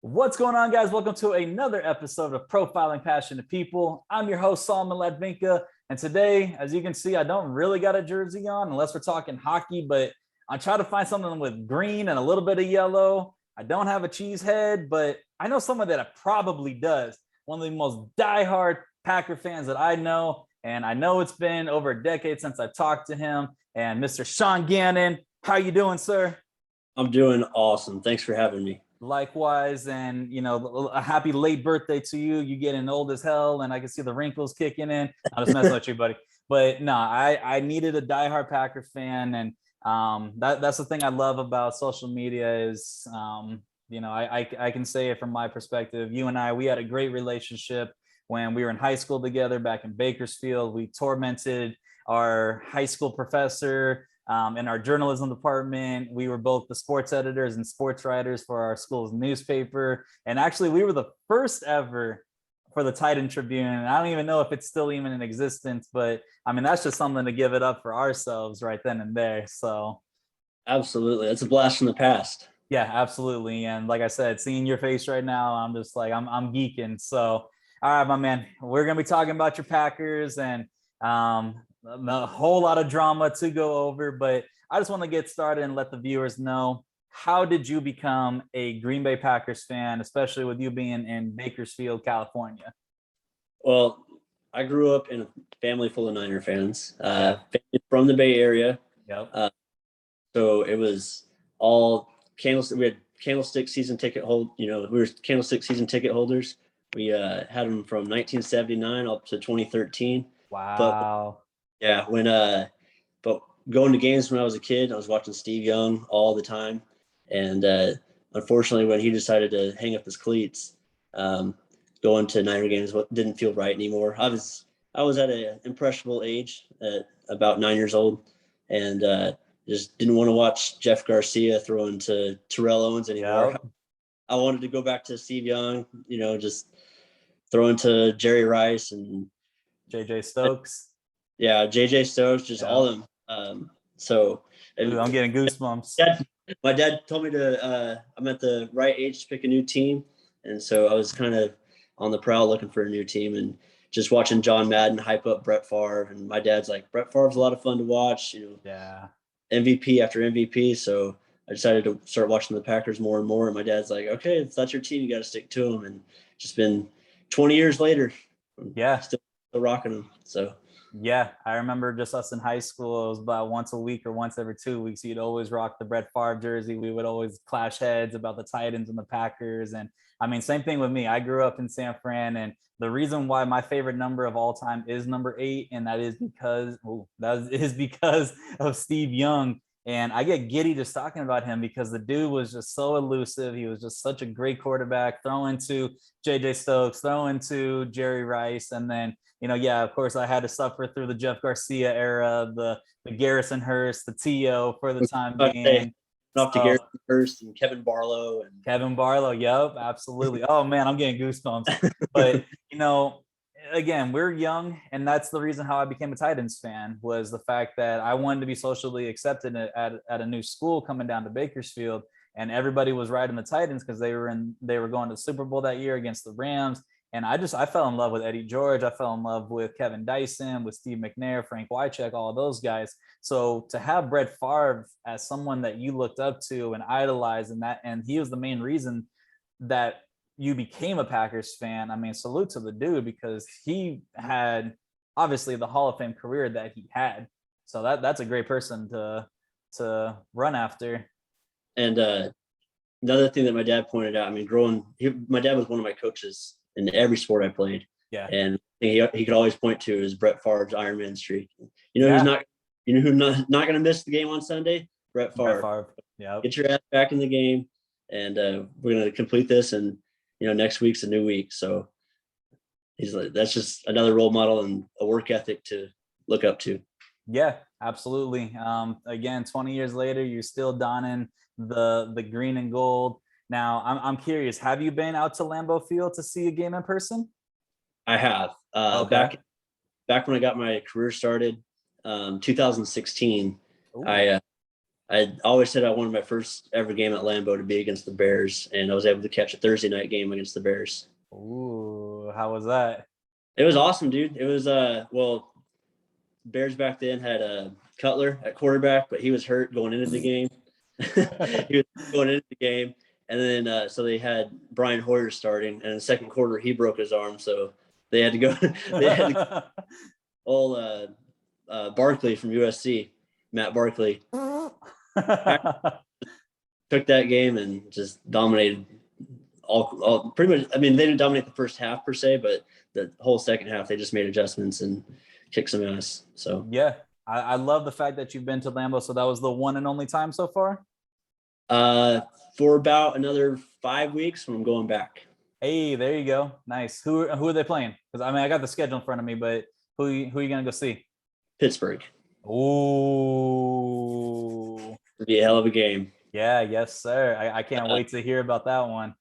What's going on, guys? Welcome to another episode of Profiling Passionate People. I'm your host, Solomon Ladvinka, and today, as you can see, I don't really got a jersey on unless we're talking hockey, but I try to find something with green and a little bit of yellow. I don't have a cheese head, but I know someone that probably does. One of the most diehard Packer fans that I know, and I know it's been over a decade since I talked to him, and Mr. Sean Gannon. How you doing, sir? I'm doing awesome. Thanks for having me. Likewise, and a happy late birthday to you. You getting old as hell, and I can see the wrinkles kicking in. I'm just messing with you, buddy. But no, I needed a diehard Packer fan, and that's the thing I love about social media is I can say it from my perspective. You and I, we had a great relationship when we were in high school together back in Bakersfield. We tormented our high school professor. In our journalism department, we were both the sports editors and sports writers for our school's newspaper. And actually, we were the first ever for the Titan Tribune. And I don't even know if it's still even in existence, but I mean, that's just something to give it up for ourselves right then and there. So absolutely. That's a blast from the past. Yeah, absolutely. And like I said, seeing your face right now, I'm just like, I'm geeking. So, all right, my man, we're going to be talking about your Packers and a whole lot of drama to go over, but I just want to get started and let the viewers know, how did you become a Green Bay Packers fan, especially with you being in Bakersfield, California? Well, I grew up in a family full of Niner fans, from the Bay Area. Yep. So it was all Candlestick. We had Candlestick season ticket we were Candlestick season ticket holders. We had them from 1979 up to 2013. Wow. But going to games when I was a kid, I was watching Steve Young all the time. And unfortunately, when he decided to hang up his cleats, going to Niner games didn't feel right anymore. I was at an impressionable age at about 9 years old, and just didn't want to watch Jeff Garcia throw into Terrell Owens anymore. Yep. I wanted to go back to Steve Young, just throw into Jerry Rice and JJ Stokes. Yeah, JJ Stokes, just all of them. I'm getting goosebumps. My dad told me I'm at the right age to pick a new team. And so I was kind of on the prowl looking for a new team and just watching John Madden hype up Brett Favre. And my dad's like, Brett Favre's a lot of fun to watch, Yeah. MVP after MVP. So I decided to start watching the Packers more and more. And my dad's like, okay, if that's your team, you got to stick to them. And just been 20 years later. Yeah. Still rocking them. So. Yeah, I remember just us in high school. It was about once a week or once every 2 weeks. You'd always rock the Brett Favre jersey. We would always clash heads about the Titans and the Packers. And I mean, same thing with me. I grew up in San Fran, and the reason why my favorite number of all time is number 8, and that is because of Steve Young. And I get giddy just talking about him because the dude was just so elusive. He was just such a great quarterback, throwing to JJ Stokes, throwing to Jerry Rice, and then of course, I had to suffer through the Jeff Garcia era, the Garrison Hurst, the T.O. for the time being. Up to Garrison Hurst and Kevin Barlow. Yep, absolutely. Oh, man, I'm getting goosebumps. But, again, we're young, and that's the reason how I became a Titans fan, was the fact that I wanted to be socially accepted at a new school coming down to Bakersfield, and everybody was riding the Titans because they were going to the Super Bowl that year against the Rams. And I fell in love with Eddie George. I fell in love with Kevin Dyson, with Steve McNair, Frank Wycheck, all of those guys. So to have Brett Favre as someone that you looked up to and idolized, and he was the main reason that you became a Packers fan. I mean, salute to the dude, because he had obviously the Hall of Fame career that he had. So that's a great person to run after. And another thing that my dad pointed out, I mean, my dad was one of my coaches in every sport I played. Yeah. And he could always point to is Brett Favre's Iron Man streak. Who's not going to miss the game on Sunday? Brett Favre. Yeah. Get your ass back in the game, and we're going to complete this. And next week's a new week. So he's like, that's just another role model and a work ethic to look up to. Yeah, absolutely. Again, 20 years later, you're still donning the green and gold. Now, I'm curious, have you been out to Lambeau Field to see a game in person? I have. Okay. Back when I got my career started, 2016, Ooh. I I always said I wanted my first ever game at Lambeau to be against the Bears, and I was able to catch a Thursday night game against the Bears. Ooh, how was that? It was awesome, dude. It was well, Bears back then had Cutler at quarterback, but he was hurt going into the game. He was going into the game, and then so they had Brian Hoyer starting, and in the second quarter he broke his arm, so they had to go. They had to all Barkley from USC, Matt Barkley, took that game and just dominated all pretty much. I mean, they didn't dominate the first half per se, but the whole second half they just made adjustments and kicked some ass. So Yeah, I love the fact that you've been to Lambeau. So that was the one and only time so far? For about another 5 weeks when I'm going back. Hey, there you go. Nice. Who are they playing? Because I mean, I got the schedule in front of me, but who are you gonna go see? Pittsburgh. Ooh. It'll be a hell of a game. Yeah, yes, sir. I can't wait to hear about that one.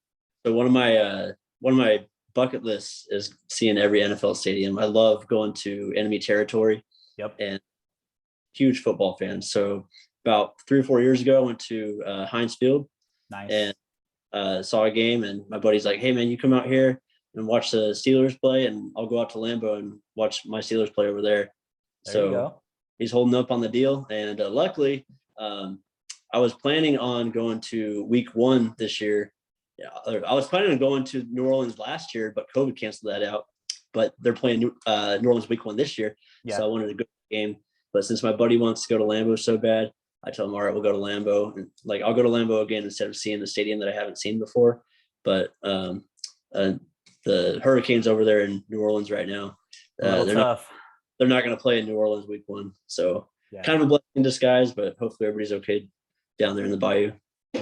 So one of my bucket lists is seeing every NFL stadium. I love going to enemy territory. Yep. And huge football fan. So about 3 or 4 years ago, I went to Heinz Field. Nice. And saw a game, and my buddy's like, "Hey man, you come out here and watch the Steelers play, and I'll go out to Lambeau and watch my Steelers play over there." There you go. He's holding up on the deal, and luckily, I was planning on going to Week 1 this year. Yeah, I was planning on going to New Orleans last year, but COVID canceled that out. But they're playing New Orleans Week 1 this year, so I wanted to go to the game. But since my buddy wants to go to Lambeau so bad, I told him, all right, we'll go to Lambeau. And, like, I'll go to Lambeau again instead of seeing the stadium that I haven't seen before. But the Hurricanes over there in New Orleans right now, they're not going to play in New Orleans Week 1. So kind of a blessing in disguise, but hopefully everybody's okay down there in the bayou.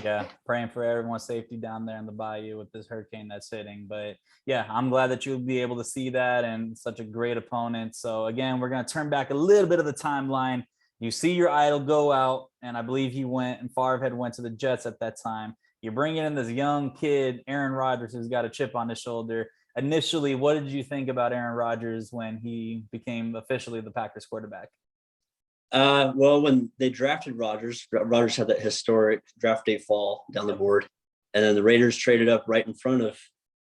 Yeah, praying for everyone's safety down there in the bayou with this hurricane that's hitting. But yeah, I'm glad that you'll be able to see that, and such a great opponent. So again, we're going to turn back a little bit of the timeline. You see your idol go out, and I believe he went, and Favre had went to the Jets at that time. You're bringing in this young kid, Aaron Rodgers, who's got a chip on his shoulder. Initially, what did you think about Aaron Rodgers when he became officially the Packers quarterback? Well, when they drafted Rodgers had that historic draft day fall down the board, and then the Raiders traded up right in front of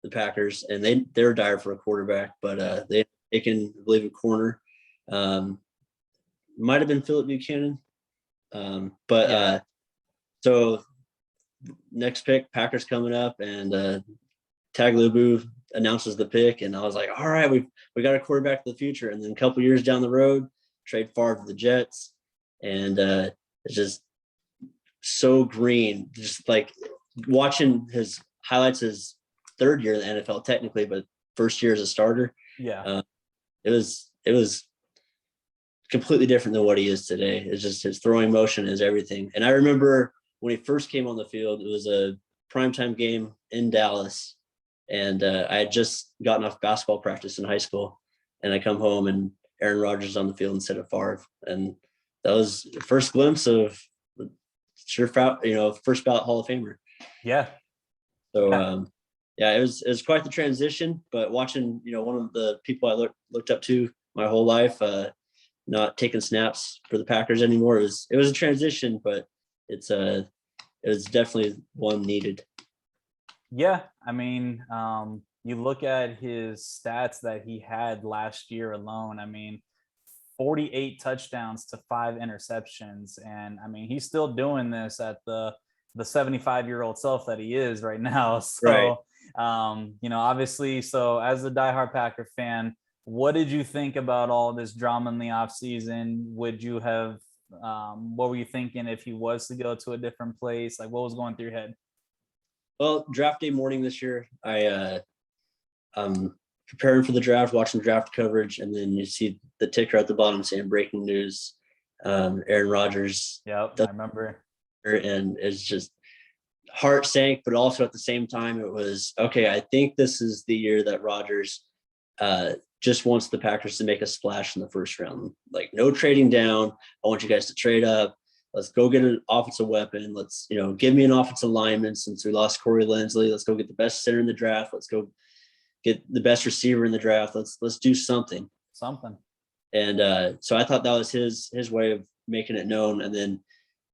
the Packers, and they're dire for a quarterback, but they taken, I believe, a corner. Might have been Philip Buchanan, so next pick, Packers coming up, and Tagliabue announces the pick, and I was like, all right, we got a quarterback of the future. And then a couple years down the road, trade Favre to the Jets, and it's just so green. Just like watching his highlights, his third year in the NFL technically, but first year as a starter. Yeah, it was completely different than what he is today. It's just his throwing motion is everything. And I remember when he first came on the field, it was a primetime game in Dallas, and I had just gotten off basketball practice in high school, and I come home and Aaron Rodgers on the field instead of Favre, and that was the first glimpse of first ballot Hall of Famer. Yeah. So it was quite the transition. But watching, one of the people I looked up to my whole life, not taking snaps for the Packers anymore, it was a transition, but it was definitely one needed. Yeah, I mean, you look at his stats that he had last year alone. I mean, 48 touchdowns to 5 interceptions. And I mean, he's still doing this at the 75-year-old self that he is right now. So, right. Obviously, so as a diehard Packer fan, what did you think about all this drama in the offseason? Would you have, what were you thinking if he was to go to a different place? Like, what was going through your head? Well, draft day morning this year, I'm preparing for the draft, watching draft coverage, and then you see the ticker at the bottom saying breaking news, Aaron Rodgers. Yep, I remember. And it's just heart sank, but also at the same time, it was, okay, I think this is the year that Rodgers just wants the Packers to make a splash in the first round. Like, no trading down. I want you guys to trade up. Let's go get an offensive weapon. Let's, give me an offensive lineman since we lost Corey Linsley. Let's go get the best center in the draft. Let's go get the best receiver in the draft. Let's do something. And so I thought that was his way of making it known. And then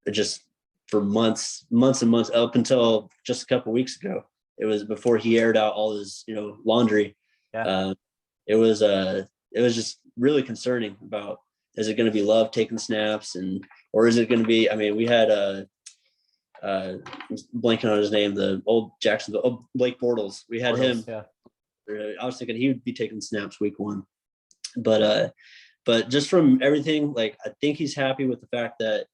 it just for months and months, up until just a couple weeks ago. It was before he aired out all his, laundry. Yeah. It was just really concerning about, is it going to be Love taking snaps, or is it going to be, I mean, we had blanking on his name, the old Jacksonville, Blake Bortles. We had him. Yeah. I was thinking he would be taking snaps week 1, but just from everything, like, I think he's happy with the fact that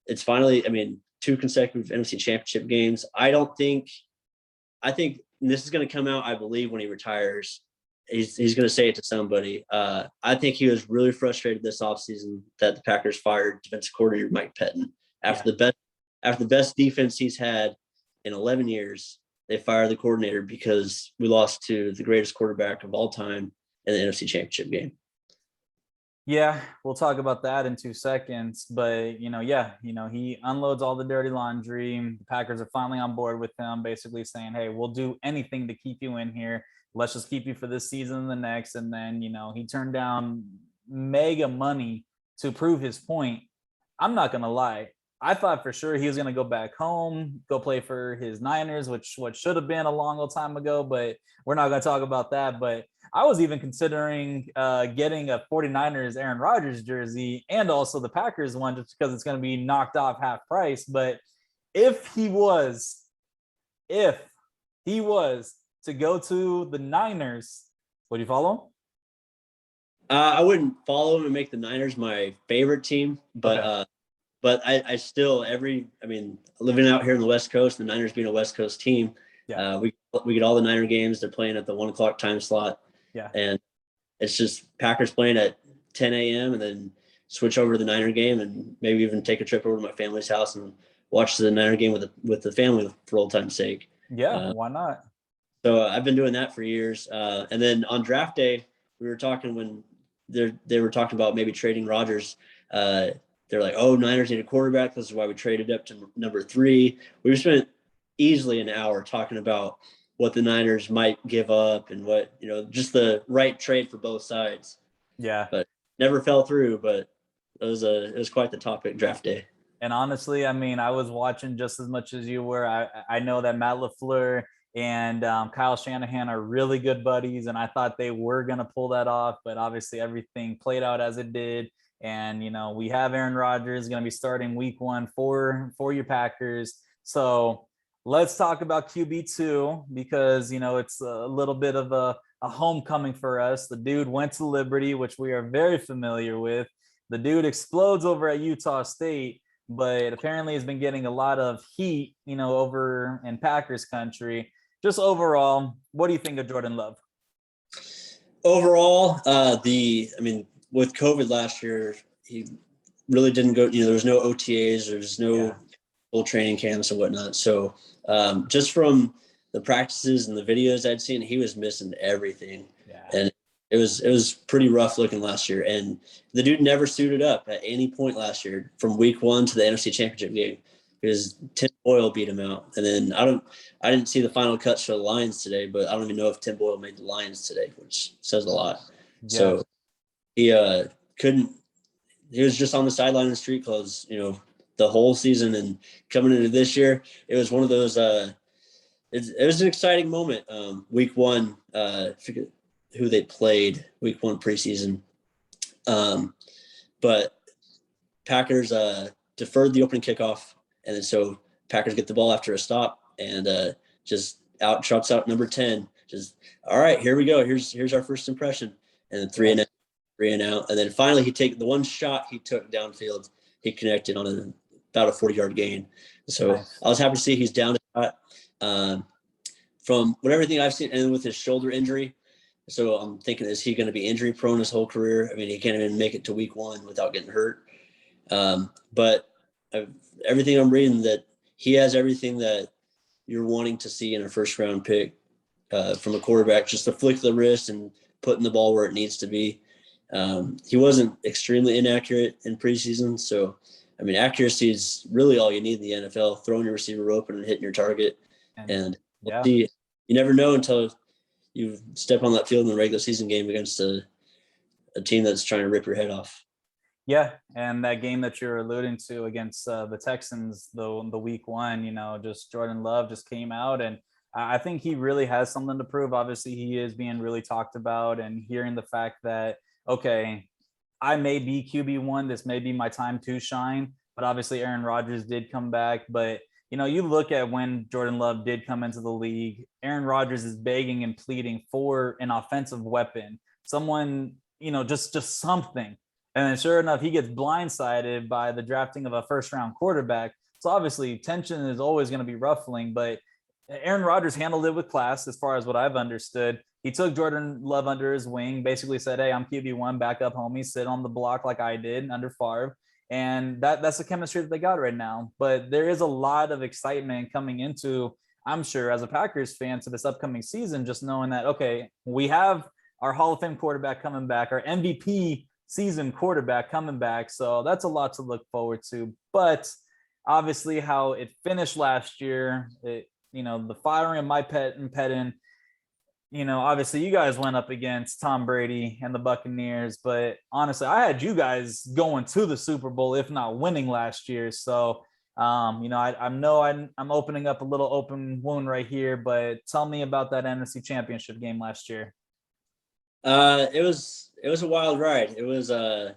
it's finally, I mean, 2 consecutive NFC Championship games. I think this is going to come out, I believe, when he retires. He's going to say it to somebody. I think he was really frustrated this offseason that the Packers fired defensive coordinator Mike Pettin after the best defense he's had in 11 years. They fired the coordinator because we lost to the greatest quarterback of all time in the NFC Championship game. Yeah, we'll talk about that in 2 seconds. But, he unloads all the dirty laundry. The Packers are finally on board with him, basically saying, hey, we'll do anything to keep you in here. Let's just keep you for this season and the next. And then, he turned down mega money to prove his point. I'm not going to lie. I thought for sure he was going to go back home, go play for his Niners, what should have been a long old time ago, but we're not going to talk about that. But I was even considering getting a 49ers Aaron Rodgers jersey and also the Packers one, just because it's going to be knocked off half price. But if he was to go to the Niners, would you follow him? I wouldn't follow him and make the Niners my favorite team, but okay. But I still, living out here in the West Coast, the Niners being a West Coast team, we get all the Niner games. They're playing at the 1 o'clock time slot. Yeah. And it's just Packers playing at 10 a.m. and then switch over to the Niner game, and maybe even take a trip over to my family's house and watch the Niner game with the family for old time's sake. Yeah, why not? So I've been doing that for years. And then on draft day, we were talking when they were talking about maybe trading Rodgers. They're like, oh, Niners need a quarterback. This is why we traded up to number 3. We spent easily an hour talking about what the Niners might give up and what, just the right trade for both sides. Yeah. But never fell through, but it was quite the topic draft day. And honestly, I was watching just as much as you were. I know that Matt LaFleur and Kyle Shanahan are really good buddies, and I thought they were going to pull that off, but obviously everything played out as it did. And, we have Aaron Rodgers going to be starting week 1 for your Packers. So let's talk about QB2 because, it's a little bit of a homecoming for us. The dude went to Liberty, which we are very familiar with. The dude explodes over at Utah State, but apparently has been getting a lot of heat, over in Packers country. Just overall, what do you think of Jordan Love? Overall, with COVID last year, he really didn't go, there was no OTAs, there's no full training camps and whatnot. So just from the practices and the videos I'd seen, he was missing everything. Yeah. And it was pretty rough looking last year. And the dude never suited up at any point last year from week 1 to the NFC Championship game because Tim Boyle beat him out. And then I didn't see the final cuts for the Lions today, but I don't even know if Tim Boyle made the Lions today, which says a lot. Yeah. So he was just on the sideline in street clothes, the whole season. And coming into this year, it was one of those, it was an exciting moment. Week 1, I forget who they played week 1 preseason. But Packers deferred the opening kickoff. And then so Packers get the ball after a stop and just trots out number 10. Just, all right, here we go. Here's our first impression. And then 3 and out. And then finally the one shot he took downfield, he connected on about a 40-yard gain. So nice. I was happy to see he's down to that. From everything I've seen, and with his shoulder injury, so I'm thinking, is he going to be injury prone his whole career? He can't even make it to week 1 without getting hurt. But everything I'm reading, that he has everything that you're wanting to see in a first round pick from a quarterback, just a flick of the wrist and putting the ball where it needs to be. He wasn't extremely inaccurate in preseason. So, accuracy is really all you need in the NFL, throwing your receiver open and hitting your target. And we'll see. You never know until you step on that field in the regular season game against a team that's trying to rip your head off. Yeah, and that game that you're alluding to against the Texans, the week one, just Jordan Love just came out, and I think he really has something to prove. Obviously, he is being really talked about, and hearing the fact that, okay, I may be QB1, this may be my time to shine, but obviously Aaron Rodgers did come back. But you look at when Jordan Love did come into the league, Aaron Rodgers is begging and pleading for an offensive weapon, someone, just something. And then sure enough, he gets blindsided by the drafting of a first round quarterback. So obviously tension is always going to be ruffling, but Aaron Rodgers handled it with class as far as what I've understood. He took Jordan Love under his wing, basically said, "Hey, I'm QB1, back up, homie, sit on the block like I did under Favre." And that's the chemistry that they got right now. But there is a lot of excitement coming into, I'm sure, as a Packers fan, to this upcoming season, just knowing that, okay, we have our Hall of Fame quarterback coming back, our MVP season quarterback coming back. So that's a lot to look forward to. But obviously, how it finished last year, the firing of Mike Pettin, obviously you guys went up against Tom Brady and the Buccaneers, but honestly, I had you guys going to the Super Bowl, if not winning last year. So, I know I'm opening up a little open wound right here, but tell me about that NFC Championship game last year. It was a wild ride. It was a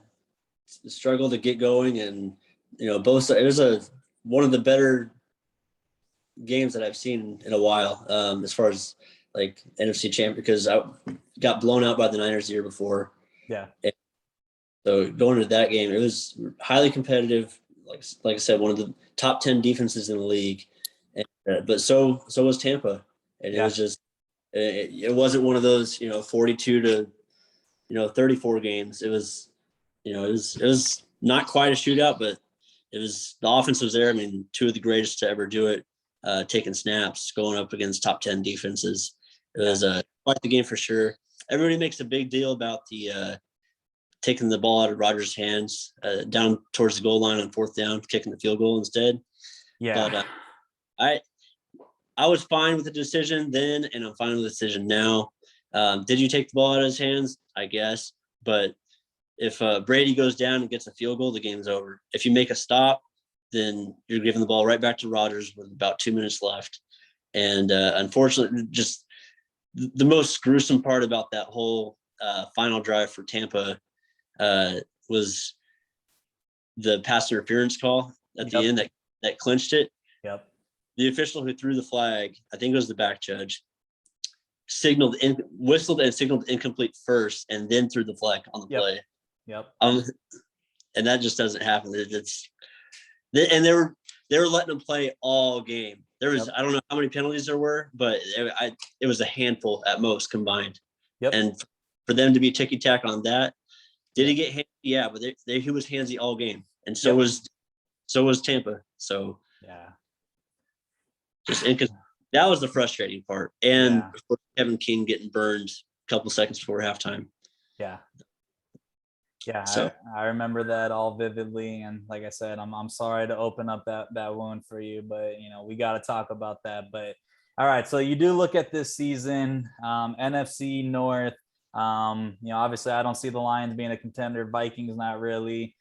struggle to get going, and both. It was one of the better games that I've seen in a while, as far as like NFC champ, because I got blown out by the Niners the year before. Yeah. And so going into that game, it was highly competitive. Like I said, one of the top 10 defenses in the league, and, but so was Tampa, and it was just it wasn't one of those 42 to 34 games. It was it was not quite a shootout, but it was, the offense was there. I mean, two of the greatest to ever do it, taking snaps, going up against top 10 defenses. It was quite the game for sure. Everybody makes a big deal about the taking the ball out of Rodgers' hands down towards the goal line on fourth down, kicking the field goal instead. Yeah. But I was fine with the decision then, and I'm fine with the decision now. Did you take the ball out of his hands? I guess. But if Brady goes down and gets a field goal, the game's over. If you make a stop, then you're giving the ball right back to Rodgers with about 2 minutes left. And unfortunately, just the most gruesome part about that whole final drive for Tampa was the pass interference call at the end that clinched it. Yep. The official who threw the flag, I think it was the back judge, whistled and signaled incomplete first, and then threw the flag on the play. Yep. And that just doesn't happen. And they were letting them play all game. There was I don't know how many penalties there were, but it was a handful at most combined. Yep. And for them to be ticky tack on that, did he get handsy? Yeah, but he was handsy all game, and so was Tampa. So just that was the frustrating part, and Kevin King getting burned a couple seconds before halftime. So I remember that all vividly, and like I said, I'm sorry to open up that wound for you, but we got to talk about that. But all right, so you do look at this season, NFC North. Obviously I don't see the Lions being a contender. Vikings, not really.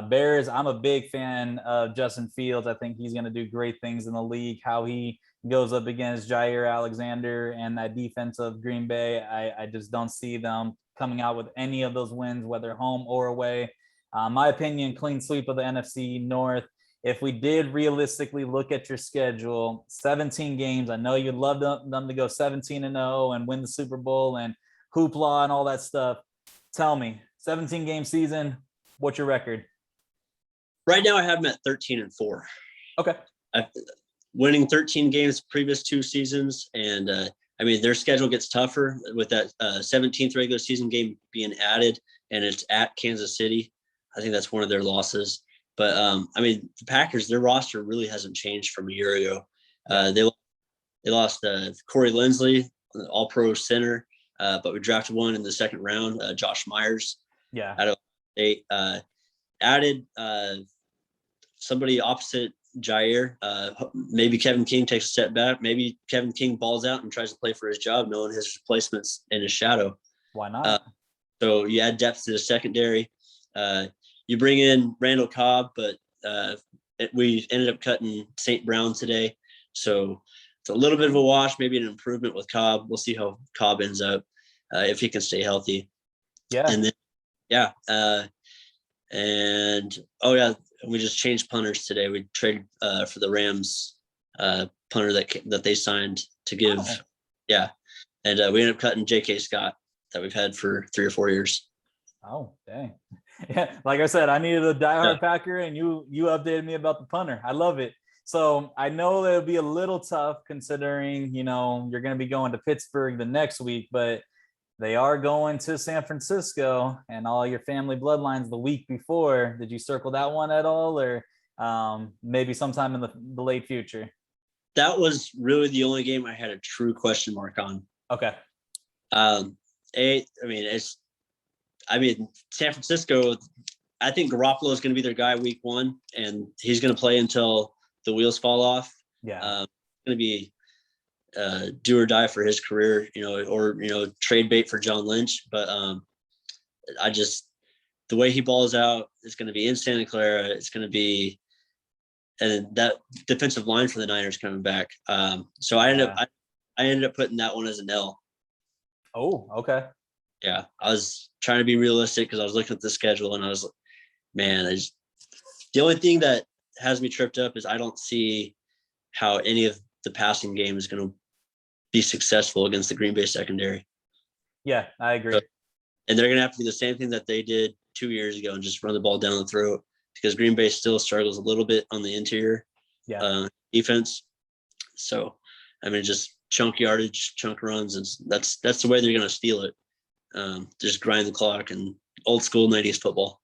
Bears, I'm a big fan of Justin Fields. I think he's going to do great things in the league. How he goes up against Jair Alexander and that defense of Green Bay, I just don't see them coming out with any of those wins, whether home or away. My opinion, clean sweep of the NFC North. If we did realistically look at your schedule, 17 games, I know you'd love them to go 17-0 and win the Super Bowl and hoopla and all that stuff. Tell me, 17-game season, what's your record? Right now I have them at 13-4. Okay. Winning 13 games previous 2 seasons, and I mean, their schedule gets tougher with that 17th regular season game being added, and it's at Kansas City. I think that's one of their losses. But, I mean, the Packers, their roster really hasn't changed from a year ago. They lost Corey Linsley, all-pro center, but we drafted one in the second round, Josh Myers. Out of State. Added somebody opposite Jair. Maybe Kevin King takes a step back. Maybe Kevin King balls out and tries to play for his job, knowing his replacements in his shadow. Why not? So you add depth to the secondary. you bring in Randall Cobb, but we ended up cutting St. Brown today. So it's a little bit of a wash, maybe an improvement with Cobb. We'll see how Cobb ends up if he can stay healthy. Yeah. And then, we just changed punters today. We traded for the Rams punter that they signed to give. Oh. Yeah. And we ended up cutting J.K. Scott that we've had for 3 or 4 years. Oh, dang. Yeah, like I said, I needed a diehard Packer, and you updated me about the punter. I love it. So I know it'll be a little tough considering, you're going to be going to Pittsburgh the next week, but they are going to San Francisco and all your family bloodlines the week before. Did you circle that one at all, or maybe sometime in the late future? That was really the only game I had a true question mark on. Okay. San Francisco, I think Garoppolo is going to be their guy week 1, and he's going to play until the wheels fall off. Yeah. It's going to be do or die for his career, or trade bait for John Lynch. But the way he balls out, it's going to be in Santa Clara. It's going to be, and that defensive line for the Niners coming back. So I ended up putting that one as an L. Oh, okay. Yeah, I was trying to be realistic because I was looking at the schedule and I was like, man, the only thing that has me tripped up is I don't see how any of the passing game is going to be successful against the Green Bay secondary. Yeah, I agree. And they're going to have to do the same thing that they did 2 years ago and just run the ball down the throat, because Green Bay still struggles a little bit on the interior defense. So, just chunk yardage, chunk runs, and that's the way they're going to steal it. Just grind the clock and old school 90s football.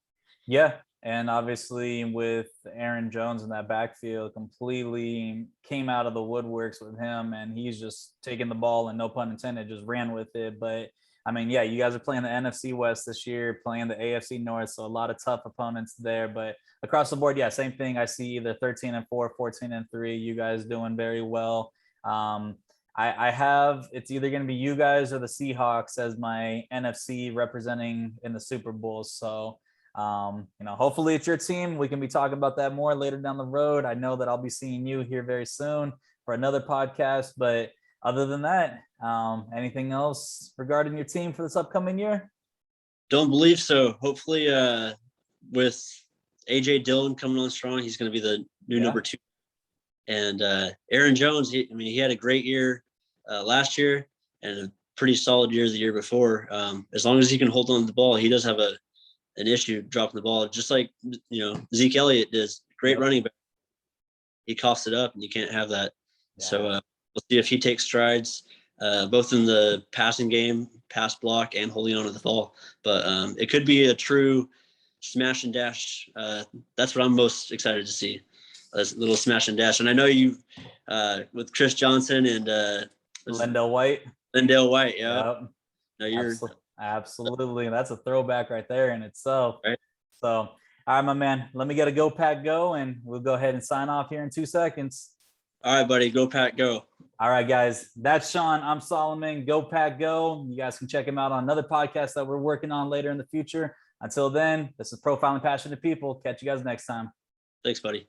Yeah. And obviously with Aaron Jones in that backfield, completely came out of the woodworks with him, and he's just taking the ball and, no pun intended, just ran with it. But you guys are playing the NFC West this year, playing the AFC North, so a lot of tough opponents there. But across the board, same thing. I see either 13-4, 14-3. You guys doing very well. I have, it's either going to be you guys or the Seahawks as my NFC representing in the Super Bowl. So, hopefully it's your team. We can be talking about that more later down the road. I know that I'll be seeing you here very soon for another podcast. But other than that, anything else regarding your team for this upcoming year? Don't believe so. Hopefully, with AJ Dillon coming on strong, he's going to be the new number 2. And Aaron Jones, he had a great year last year and a pretty solid year the year before. As long as he can hold on to the ball, he does have an issue dropping the ball, just like Zeke Elliott does. Great running back. He coughs it up, and you can't have that. Yeah. So we'll see if he takes strides, both in the passing game, pass block, and holding on to the ball. But it could be a true smash and dash. That's what I'm most excited to see. A little smash and dash. And I know you with Chris Johnson and Lendell White. Yeah. Yep. No, absolutely. That's a throwback right there in itself. Right. So, all right, my man, let me get a Go Pack Go, and we'll go ahead and sign off here in 2 seconds. All right, buddy. Go Pack Go. All right, guys. That's Sean. I'm Solomon. Go Pack Go. You guys can check him out on another podcast that we're working on later in the future. Until then, this is Profiling Passionate People. Catch you guys next time. Thanks, buddy.